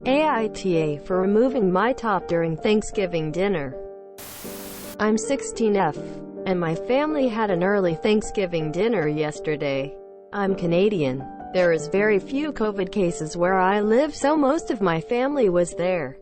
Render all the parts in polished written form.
AITA for removing my top during Thanksgiving dinner. I'm 16F, and my family had an early Thanksgiving dinner yesterday. I'm Canadian. There is very few COVID cases where I live, so most of my family was there.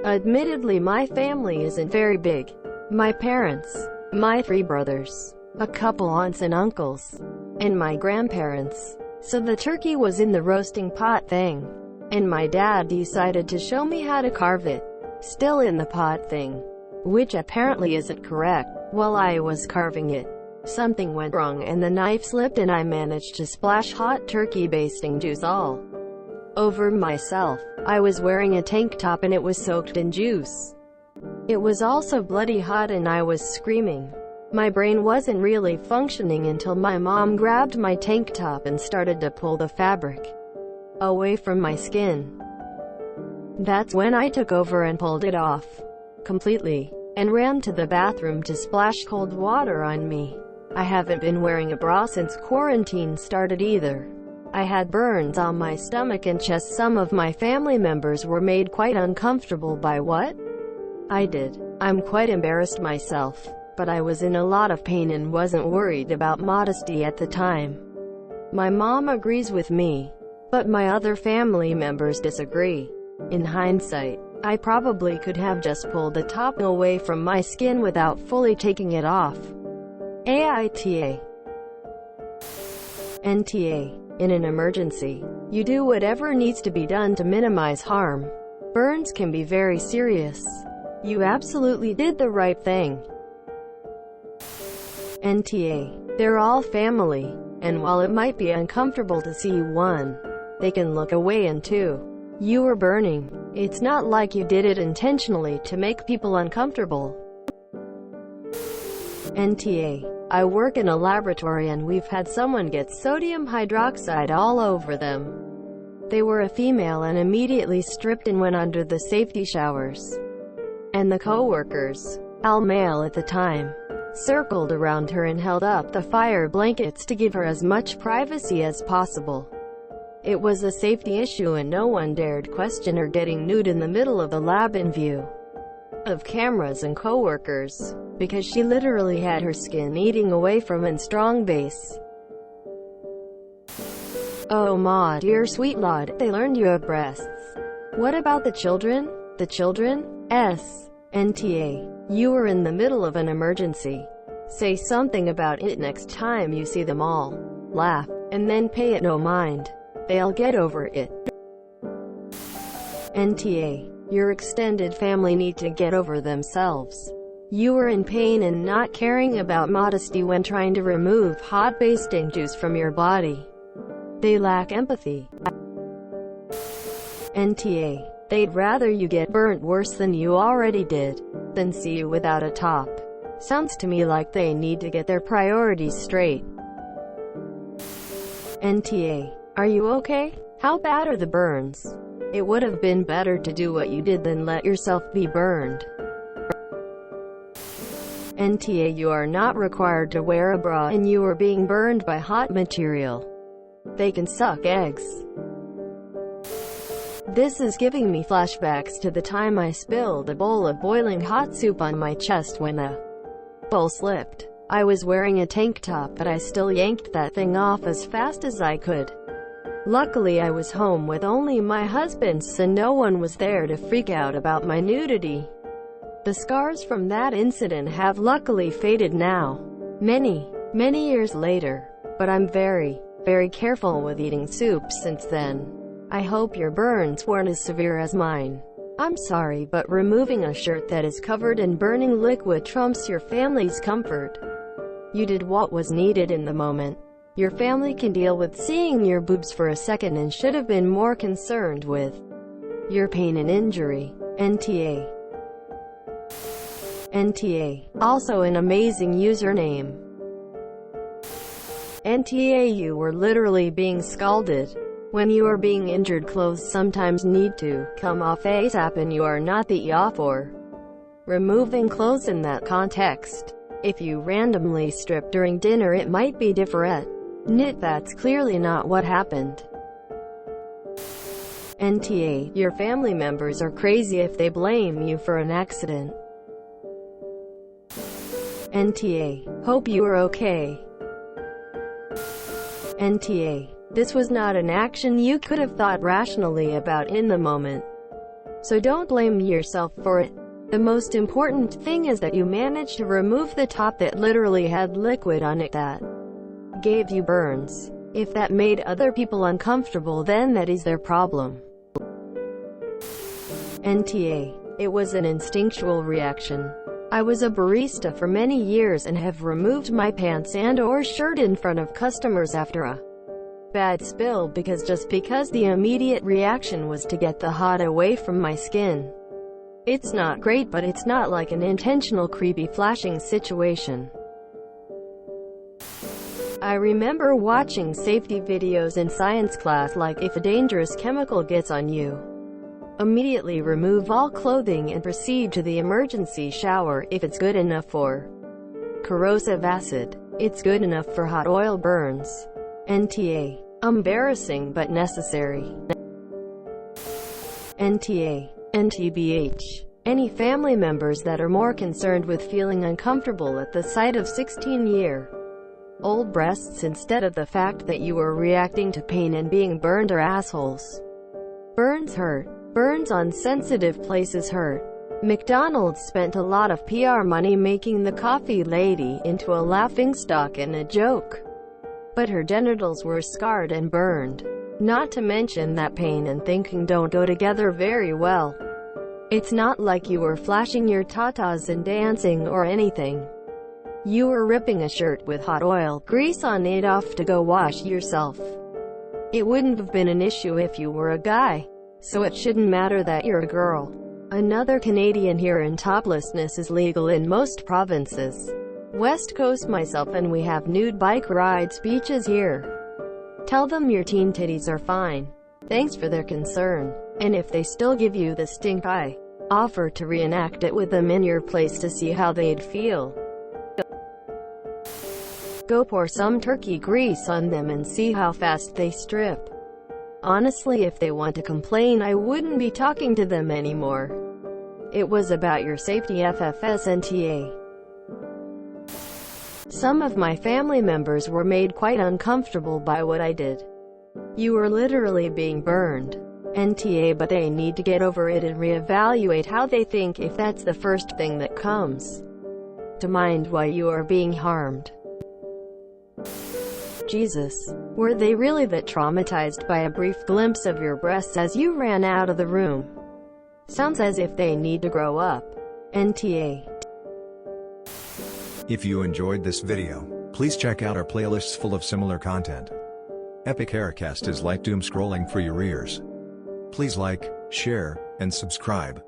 Admittedly, my family isn't very big. My parents, my 3 brothers, a couple aunts and uncles, and my grandparents. So the turkey was in the roasting pot thing, and my dad decided to show me how to carve it, still in the pot thing, which apparently isn't correct. While I was carving it, something went wrong and the knife slipped and I managed to splash hot turkey basting juice all over myself. I was wearing a tank top and it was soaked in juice. It was also bloody hot and I was screaming. My brain wasn't really functioning until my mom grabbed my tank top and started to pull the fabric away from my skin. That's when I took over and pulled it off completely, and ran to the bathroom to splash cold water on me. I haven't been wearing a bra since quarantine started either. I had burns on my stomach and chest. Some of my family members were made quite uncomfortable by what I did. I'm quite embarrassed myself, but I was in a lot of pain and wasn't worried about modesty at the time. My mom agrees with me, but my other family members disagree. In hindsight, I probably could have just pulled the top away from my skin without fully taking it off. AITA. NTA. In an emergency, you do whatever needs to be done to minimize harm. Burns can be very serious. You absolutely did the right thing. NTA. They're all family, and while it might be uncomfortable to see one, they can look away. And 2, you were burning. It's not like you did it intentionally to make people uncomfortable. NTA. I work in a laboratory and we've had someone get sodium hydroxide all over them. They were a female and immediately stripped and went under the safety showers. And the co-workers, all male at the time, circled around her and held up the fire blankets to give her as much privacy as possible. It was a safety issue and no one dared question her getting nude in the middle of the lab in view of cameras and co-workers, because she literally had her skin eating away from a strong base. Oh ma, dear sweet lord, they learned you have breasts. What about the children? The children? NTA. You were in the middle of an emergency. Say something about it next time you see them all. Laugh, and then pay it no mind. They'll get over it. NTA. Your extended family need to get over themselves. You were in pain and not caring about modesty when trying to remove hot basting juice from your body. They lack empathy. NTA. They'd rather you get burnt worse than you already did, than see you without a top. Sounds to me like they need to get their priorities straight. NTA. Are you okay? How bad are the burns? It would have been better to do what you did than let yourself be burned. NTA. You are not required to wear a bra and you are being burned by hot material. They can suck eggs. This is giving me flashbacks to the time I spilled a bowl of boiling hot soup on my chest when the bowl slipped. I was wearing a tank top, but I still yanked that thing off as fast as I could. Luckily I was home with only my husband, so no one was there to freak out about my nudity. The scars from that incident have luckily faded now, many years later, but I'm very careful with eating soup since then. I hope your burns weren't as severe as mine. I'm sorry, but removing a shirt that is covered in burning liquid trumps your family's comfort. You did what was needed in the moment. Your family can deal with seeing your boobs for a second and should have been more concerned with your pain and injury. NTA. NTA. Also an amazing username. NTA. You were literally being scalded. When you are being injured, clothes sometimes need to come off ASAP and you are not the AITA for removing clothes in that context. If you randomly strip during dinner, it might be different. That's clearly not what happened. NTA, your family members are crazy if they blame you for an accident. NTA, hope you are okay. NTA, this was not an action you could have thought rationally about in the moment. So don't blame yourself for it. The most important thing is that you managed to remove the top that literally had liquid on it that gave you burns. If that made other people uncomfortable, then that is their problem. NTA, it was an instinctual reaction. I was a barista for many years and have removed my pants and/or shirt in front of customers after a bad spill because the immediate reaction was to get the hot away from my skin. It's not great, but it's not like an intentional creepy flashing situation. I remember watching safety videos in science class like if a dangerous chemical gets on you, immediately remove all clothing and proceed to the emergency shower. If it's good enough for corrosive acid, it's good enough for hot oil burns. NTA, embarrassing but necessary. NTA, NTBH, any family members that are more concerned with feeling uncomfortable at the sight of 16-year-old breasts instead of the fact that you are reacting to pain and being burned are assholes. Burns hurt. Burns on sensitive places hurt. McDonald's spent a lot of PR money making the coffee lady into a laughingstock and a joke. But her genitals were scarred and burned. Not to mention that pain and thinking don't go together very well. It's not like you were flashing your tatas and dancing or anything. You were ripping a shirt with hot oil grease on it off to go wash yourself. It wouldn't have been an issue if you were a guy. So it shouldn't matter that you're a girl. Another Canadian here, and toplessness is legal in most provinces. West Coast myself, and we have nude bike rides beaches here. Tell them your teen titties are fine. Thanks for their concern. And if they still give you the stink eye, offer to reenact it with them in your place to see how they'd feel. Go pour some turkey grease on them and see how fast they strip. Honestly, if they want to complain, I wouldn't be talking to them anymore. It was about your safety. FFS NTA. Some of my family members were made quite uncomfortable by what I did. You were literally being burned. NTA, but they need to get over it and reevaluate how they think if that's the first thing that comes to mind why you are being harmed. Jesus, were they really that traumatized by a brief glimpse of your breasts as you ran out of the room? Sounds as if they need to grow up. NTA. If you enjoyed this video, please check out our playlists full of similar content. Epic Haircast is like doom scrolling for your ears. Please like, share, and subscribe.